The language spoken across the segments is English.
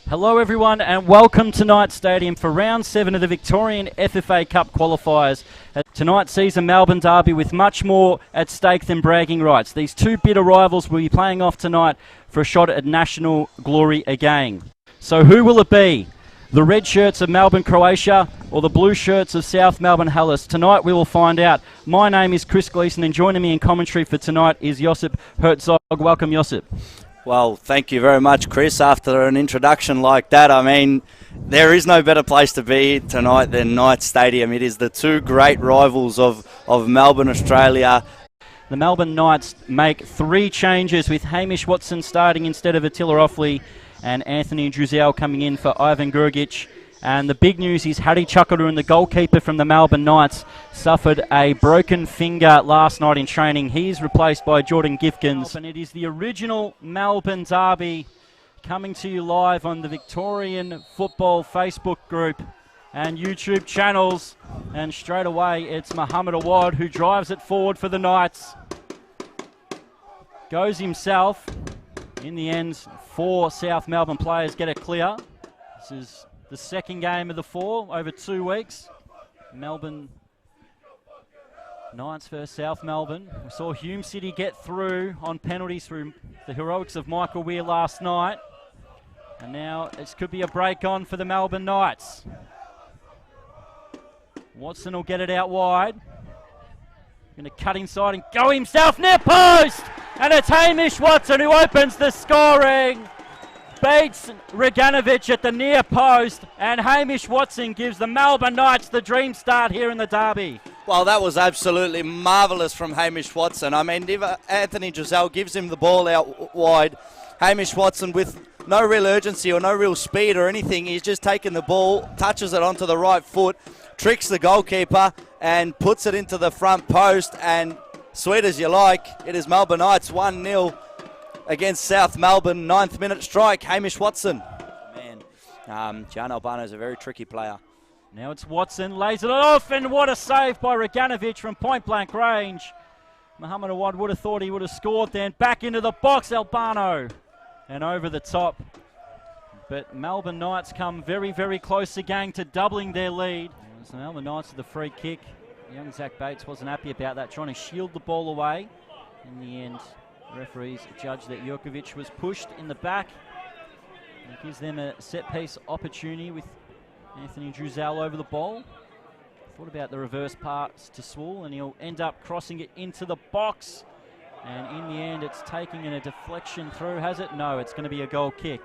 Hello everyone and welcome to Knight Stadium for round 7 of the Victorian FFA Cup qualifiers. Tonight sees a Melbourne derby with much more at stake than bragging rights. These two bitter rivals will be playing off tonight for a shot at national glory again. So who will it be? The red shirts of Melbourne, Croatia, or the blue shirts of South Melbourne, Hellas? Tonight we will find out. My name is Chris Gleeson and joining me in commentary for tonight is Josip Herzog. Welcome, Josip. Well, thank you very much, Chris. After an introduction like that, I mean, there is no better place to be tonight than Knight Stadium. It is the two great rivals of Melbourne, Australia. The Melbourne Knights make 3 changes with Hamish Watson starting instead of Attila Offley and Anthony Drizel coming in for Ivan Grgic. And the big news is Harry Chuckarun, the goalkeeper from the Melbourne Knights, suffered a broken finger last night in training. He's replaced by Jordan Gifkins. And it is the original Melbourne derby coming to you live on the Victorian Football Facebook group and YouTube channels. And straight away it's Mohamed Awad who drives it forward for the Knights. Goes himself. In the end, 4 South Melbourne players get it clear. This is the second game of the 4 over 2 weeks. Melbourne Knights versus South Melbourne. We saw Hume City get through on penalties through the heroics of Michael Weir last night. And now it could be a break on for the Melbourne Knights. Watson will get it out wide. Going to cut inside and go himself near post! And it's Hamish Watson who opens the scoring. Beats Reganovic at the near post, and Hamish Watson gives the Melbourne Knights the dream start here in the derby. Well, that was absolutely marvellous from Hamish Watson. I mean, if Anthony Drizel gives him the ball out wide, Hamish Watson with no real urgency or no real speed or anything, he's just taken the ball, touches it onto the right foot, tricks the goalkeeper and puts it into the front post, and sweet as you like, it is Melbourne Knights 1-0. Against South Melbourne, 9th minute strike, Hamish Watson. Man, Gian Albano is a very tricky player. Now it's Watson, lays it off, and what a save by Reganovic from point-blank range. Mohamed Awad would have thought he would have scored then. Back into the box, Albano. And over the top. But Melbourne Knights come very, very close again to doubling their lead. So Melbourne Knights with the free kick. Young Zach Bates wasn't happy about that, trying to shield the ball away. In the end, referees judged that Jurkovic was pushed in the back. It gives them a set-piece opportunity with Anthony Drizel over the ball. Thought about the reverse pass to Swool, and he'll end up crossing it into the box. And in the end, it's taking a deflection through, has it? No, it's going to be a goal kick.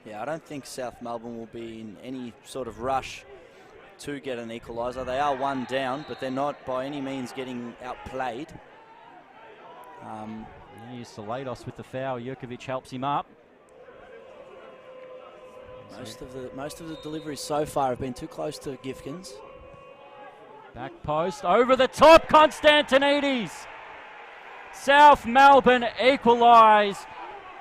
Yeah, I don't think South Melbourne will be in any sort of rush to get an equaliser. They are 1 down, but they're not by any means getting outplayed. Here's Salados with the foul. Jurkovic helps him up. Most of the deliveries so far have been too close to Gifkins. Back post, over the top, Constantinides. South Melbourne equalise,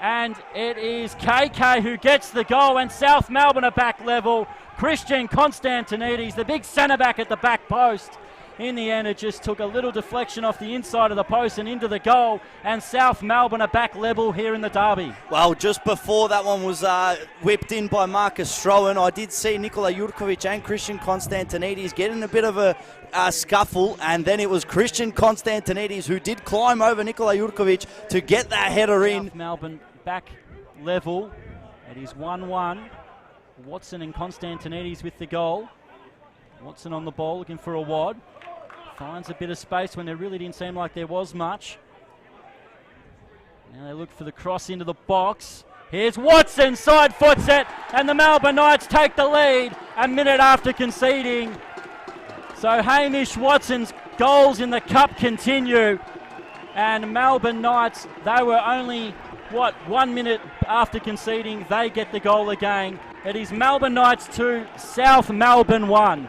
and it is KK who gets the goal, and South Melbourne are back level. Christian Constantinides, the big centre back at the back post. In the end, it just took a little deflection off the inside of the post and into the goal, and South Melbourne are back level here in the derby. Well, just before that one was whipped in by Marcus Strohan, I did see Nikola Jurkovic and Christian Constantinides get in a bit of a scuffle, and then it was Christian Constantinides who did climb over Nikola Jurkovic to get that header in. South Melbourne back level. It is 1-1. Watson and Constantinides with the goal. Watson on the ball, looking for a wad. Finds a bit of space when there really didn't seem like there was much. Now they look for the cross into the box. Here's Watson, side foots it, and the Melbourne Knights take the lead a minute after conceding. So Hamish Watson's goals in the cup continue, and Melbourne Knights, they were only, 1 minute after conceding, they get the goal again. It is Melbourne Knights 2, South Melbourne 1.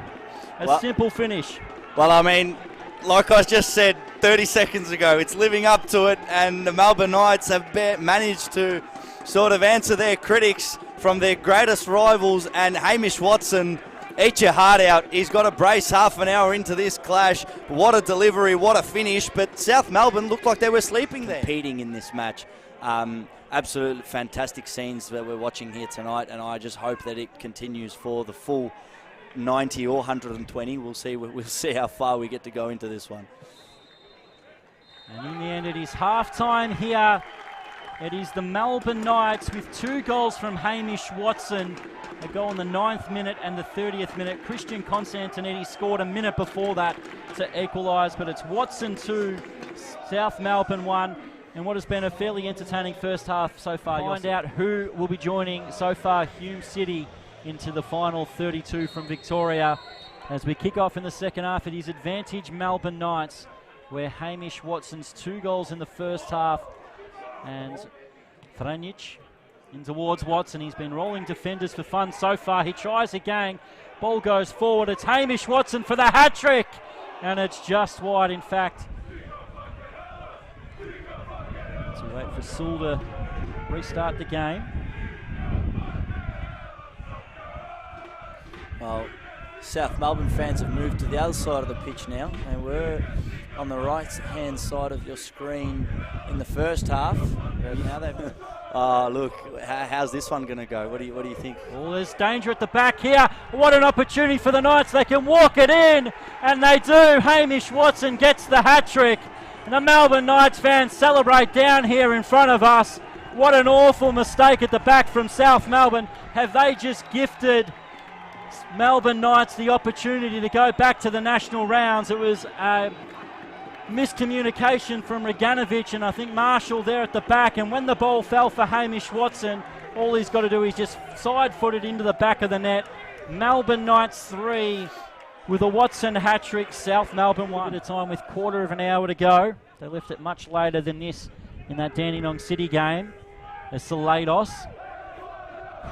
Simple finish. Well, I mean, like I just said 30 seconds ago, it's living up to it, and the Melbourne Knights have managed to sort of answer their critics from their greatest rivals, and Hamish Watson, eat your heart out. He's got to brace half an hour into this clash. What a delivery, what a finish, but South Melbourne looked like they were sleeping there. Competing in this match. Absolutely fantastic scenes that we're watching here tonight, and I just hope that it continues for the full 90 or 120. We'll see how far we get to go into this one. And in the end, it is half-time here. It is the Melbourne Knights with 2 goals from Hamish Watson. A goal in the 9th minute and the 30th minute. Christian Constantinides scored a minute before that to equalise, but it's Watson 2, South Melbourne 1, and what has been a fairly entertaining first half so far. Find out who will be joining so far Hume City into the final 32 from Victoria. As we kick off in the second half, it is advantage Melbourne Knights, where Hamish Watson's 2 goals in the first half. And Franic in towards Watson. He's been rolling defenders for fun so far. He tries again. Ball goes forward. It's Hamish Watson for the hat-trick. And it's just wide, in fact. So wait for Sewell to restart the game. Well, South Melbourne fans have moved to the other side of the pitch now. They were on the right-hand side of your screen in the first half. Now they've... Oh, look, how's this one going to go? What do you think? Oh, there's danger at the back here. What an opportunity for the Knights. They can walk it in, and they do. Hamish Watson gets the hat-trick. And the Melbourne Knights fans celebrate down here in front of us. What an awful mistake at the back from South Melbourne. Have they just gifted Melbourne Knights the opportunity to go back to the national rounds? It was a miscommunication from Reganovic and I think Marshall there at the back, and when the ball fell for Hamish Watson, all he's got to do is just side-foot it into the back of the net. Melbourne Knights 3 with a Watson hat-trick, South Melbourne 1 at a time with quarter of an hour to go. They left it much later than this in that Dandenong City game. As Salados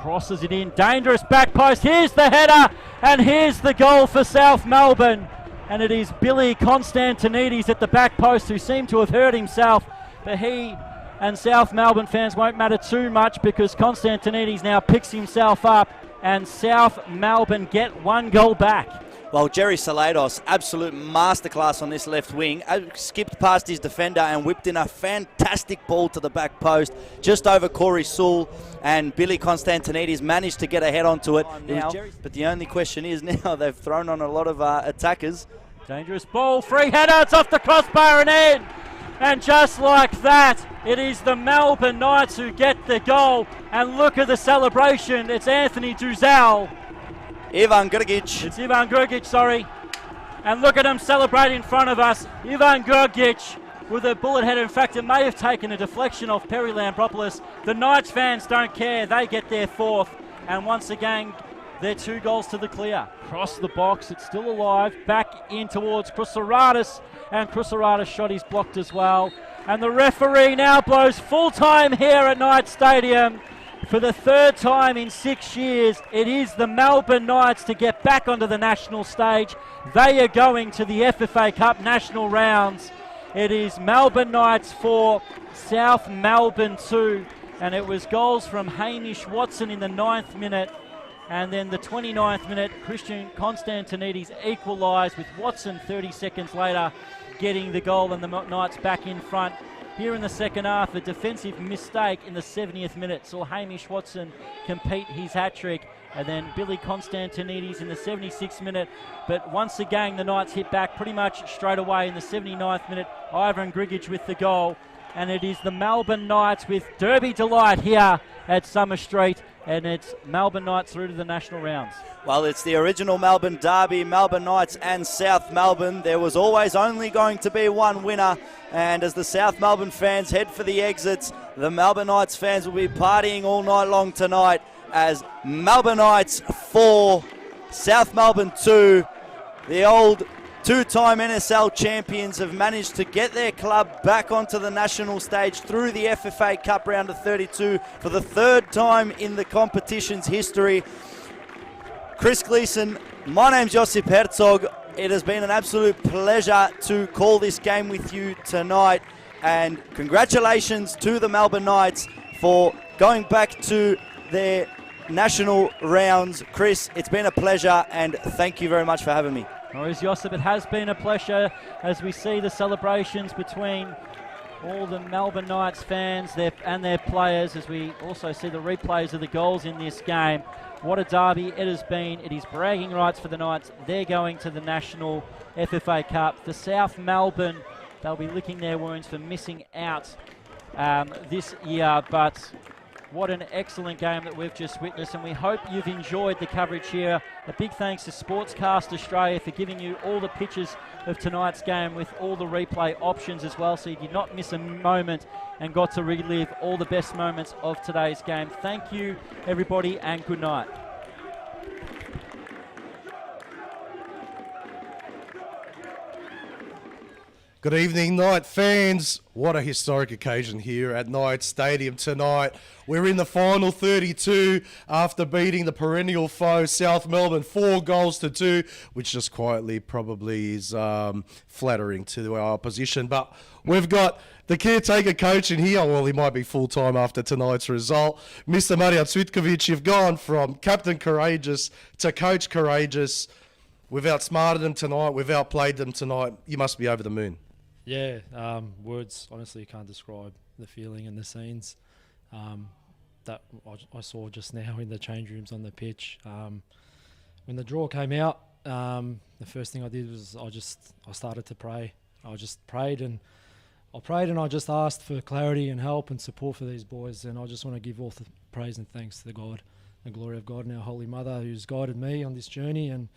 crosses it in, dangerous back post, here's the header, and here's the goal for South Melbourne. And it is Billy Constantinides at the back post, who seemed to have hurt himself, but he and South Melbourne fans won't matter too much because Constantinides now picks himself up and South Melbourne get 1 goal back. Well, Jerry Salados, absolute masterclass on this left wing, skipped past his defender and whipped in a fantastic ball to the back post, just over Corey Sewell, and Billy Constantinides managed to get a head onto it now. But the only question is now they've thrown on a lot of attackers. Dangerous ball, free header, it's off the crossbar and in. And just like that, it is the Melbourne Knights who get the goal. And look at the celebration, it's Anthony Duzal. Ivan Grgic. It's Ivan Grgic, sorry. And look at him celebrate in front of us. Ivan Grgic with a bullet header. In fact, it may have taken a deflection off Perry Lambropoulos. The Knights fans don't care. They get their 4th. And once again, they're 2 goals to the clear. Cross the box. It's still alive. Back in towards Crusaradis. And Crusaradis' shot is blocked as well. And the referee now blows full time here at Knight Stadium. For the 3rd time in 6 years, it is the Melbourne Knights to get back onto the national stage. They are going to the FFA Cup national rounds. It is Melbourne Knights 4, South Melbourne 2. And it was goals from Hamish Watson in the 9th minute. And then the 29th minute, Christian Constantinides equalised with Watson 30 seconds later getting the goal, and the Knights back in front. Here in the second half, a defensive mistake in the 70th minute saw Hamish Watson complete his hat-trick, and then Billy Constantinides in the 76th minute. But once again, the Knights hit back pretty much straight away in the 79th minute. Ivan Grgic with the goal, and it is the Melbourne Knights with Derby delight here at Summer Street, and it's Melbourne Knights through to the national rounds. Well, it's the original Melbourne derby, Melbourne Knights and South Melbourne. There was always only going to be one winner, and as the South Melbourne fans head for the exits, the Melbourne Knights fans will be partying all night long tonight as Melbourne Knights 4, South Melbourne 2. The old 2-time NSL champions have managed to get their club back onto the national stage through the FFA Cup round of 32 for the 3rd time in the competition's history. Chris Gleeson, my name's Josip Herzog. It has been an absolute pleasure to call this game with you tonight, and congratulations to the Melbourne Knights for going back to their national rounds. Chris, it's been a pleasure, and thank you very much for having me. No worries, Josip. It has been a pleasure as we see the celebrations between all the Melbourne Knights fans and their players, as we also see the replays of the goals in this game. What a derby it has been. It is bragging rights for the Knights. They're going to the National FFA Cup. The South Melbourne, they'll be licking their wounds for missing out this year, but what an excellent game that we've just witnessed, and we hope you've enjoyed the coverage here. A big thanks to Sportscast Australia for giving you all the pictures of tonight's game with all the replay options as well, so you did not miss a moment and got to relive all the best moments of today's game. Thank you, everybody, and good night. Good evening, Knight fans. What a historic occasion here at Knight Stadium tonight. We're in the final 32 after beating the perennial foe South Melbourne 4-2, which just quietly probably is flattering to our opposition. But we've got the caretaker coach in here. Well, he might be full-time after tonight's result. Mr. Marian Cvitkovic, you've gone from Captain Courageous to Coach Courageous. We've outsmarted them tonight. We've outplayed them tonight. You must be over the moon. Yeah, words honestly can't describe the feeling and the scenes that I saw just now in the change rooms on the pitch. When the draw came out, the first thing I did was I started to pray. I just prayed and I just asked for clarity and help and support for these boys, and I just want to give all the praise and thanks to the God, the glory of God and our Holy Mother who's guided me on this journey, and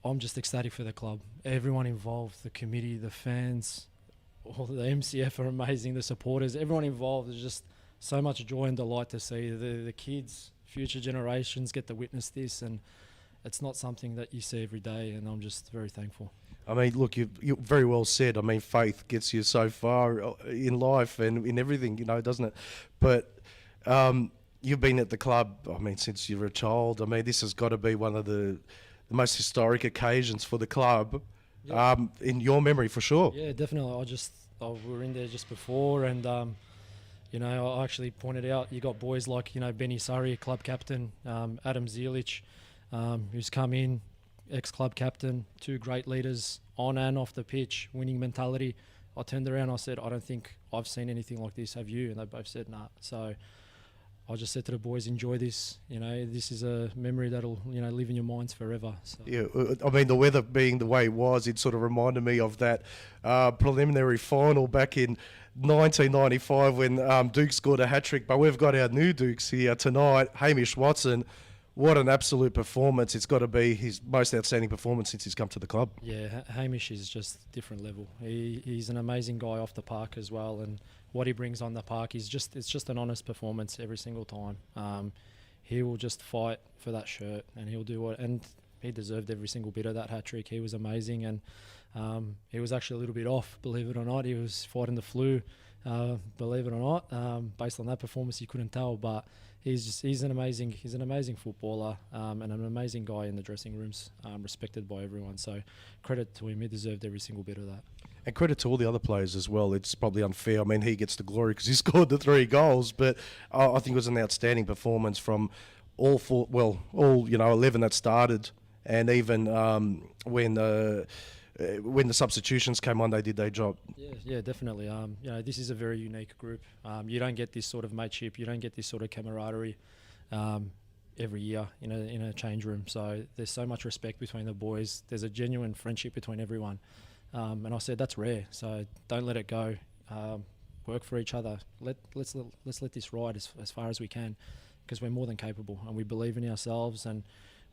I'm just ecstatic for the club. Everyone involved, the committee, the fans, all the MCF are amazing, the supporters, everyone involved. There's just so much joy and delight to see. The kids, future generations get to witness this, and it's not something that you see every day, and I'm just very thankful. I mean, look, you very well said. I mean, faith gets you so far in life and in everything, doesn't it? But you've been at the club, I mean, since you were a child. I mean, this has got to be one of the most historic occasions for the club, in your memory, for sure. Yeah, definitely. We were in there just before, and I actually pointed out you got boys like Benny Surrey, club captain, Adam Zielich, who's come in, ex-club captain, two great leaders on and off the pitch, winning mentality. I turned around, I said, I don't think I've seen anything like this, have you? And they both said, nah. So I just said to the boys, enjoy this. This is a memory that'll, live in your minds forever. So. Yeah, I mean, the weather being the way it was, it sort of reminded me of that preliminary final back in 1995 when Duke scored a hat-trick. But we've got our new Dukes here tonight. Hamish Watson, what an absolute performance. It's got to be his most outstanding performance since he's come to the club. Yeah, Hamish is just different level. He's an amazing guy off the park as well, and what he brings on the park is it's just an honest performance every single time. He will just fight for that shirt, and he'll do and he deserved every single bit of that hat-trick. He was amazing, and he was actually a little bit off, believe it or not. He was fighting the flu, believe it or not. Based on that performance, you couldn't tell, but he's an amazing footballer, and an amazing guy in the dressing rooms, respected by everyone. So credit to him, he deserved every single bit of that. And credit to all the other players as well. It's probably unfair. I mean, he gets the glory because he scored the 3 goals, but I think it was an outstanding performance from all 11 that started, and even when the substitutions came on, they did their job. Yeah, definitely. This is a very unique group. You don't get this sort of mateship. You don't get this sort of camaraderie every year in a change room. So there's so much respect between the boys. There's a genuine friendship between everyone. And I said that's rare. So don't let it go. Work for each other. Let's let this ride as far as we can, because we're more than capable and we believe in ourselves, and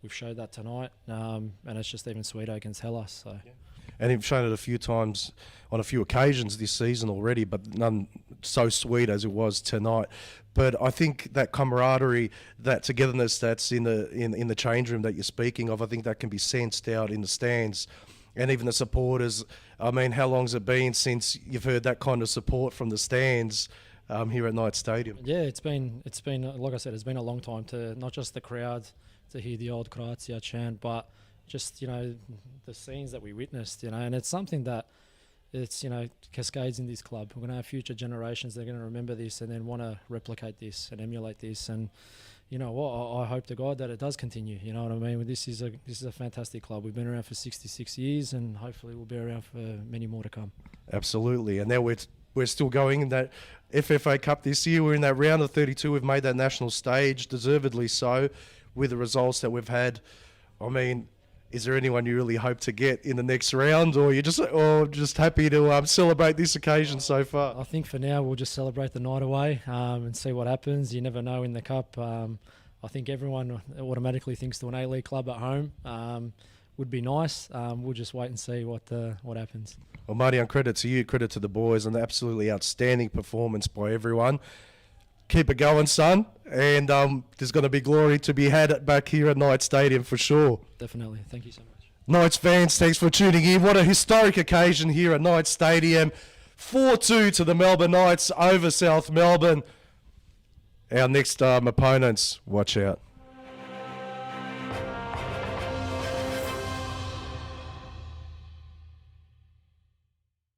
we've showed that tonight. And it's just even sweeter against Hellas. So. Yeah. And you've shown it a few times on a few occasions this season already, but none so sweet as it was tonight. But I think that camaraderie, that togetherness that's in the change room that you're speaking of, I think that can be sensed out in the stands. And even the supporters. I mean, how long's it been since you've heard that kind of support from the stands here at Knight Stadium? Yeah, it's been like I said, it's been a long time to not just the crowd to hear the old Croatia chant, but just the scenes that we witnessed. And it's something that it's cascades in this club. We're going to have future generations that are going to remember this and then want to replicate this and emulate this. And I hope to God that it does continue. You know what I mean? This is a fantastic club. We've been around for 66 years, and hopefully we'll be around for many more to come. Absolutely. And now we're we're still going in that FFA Cup this year. We're in that round of 32. We've made that national stage, deservedly so, with the results that we've had. I mean, is there anyone you really hope to get in the next round, or you're just happy to celebrate this occasion so far? I think for now we'll just celebrate the night away and see what happens. You never know in the cup. I think everyone automatically thinks to an A-League club at home would be nice. We'll just wait and see what happens. Well, Marty, on credit to you, credit to the boys, an absolutely outstanding performance by everyone. Keep it going, son, and there's going to be glory to be had back here at Knight Stadium for sure. Definitely. Thank you so much. Knights fans, thanks for tuning in. What a historic occasion here at Knight Stadium. 4-2 to the Melbourne Knights over South Melbourne. Our next opponents, watch out.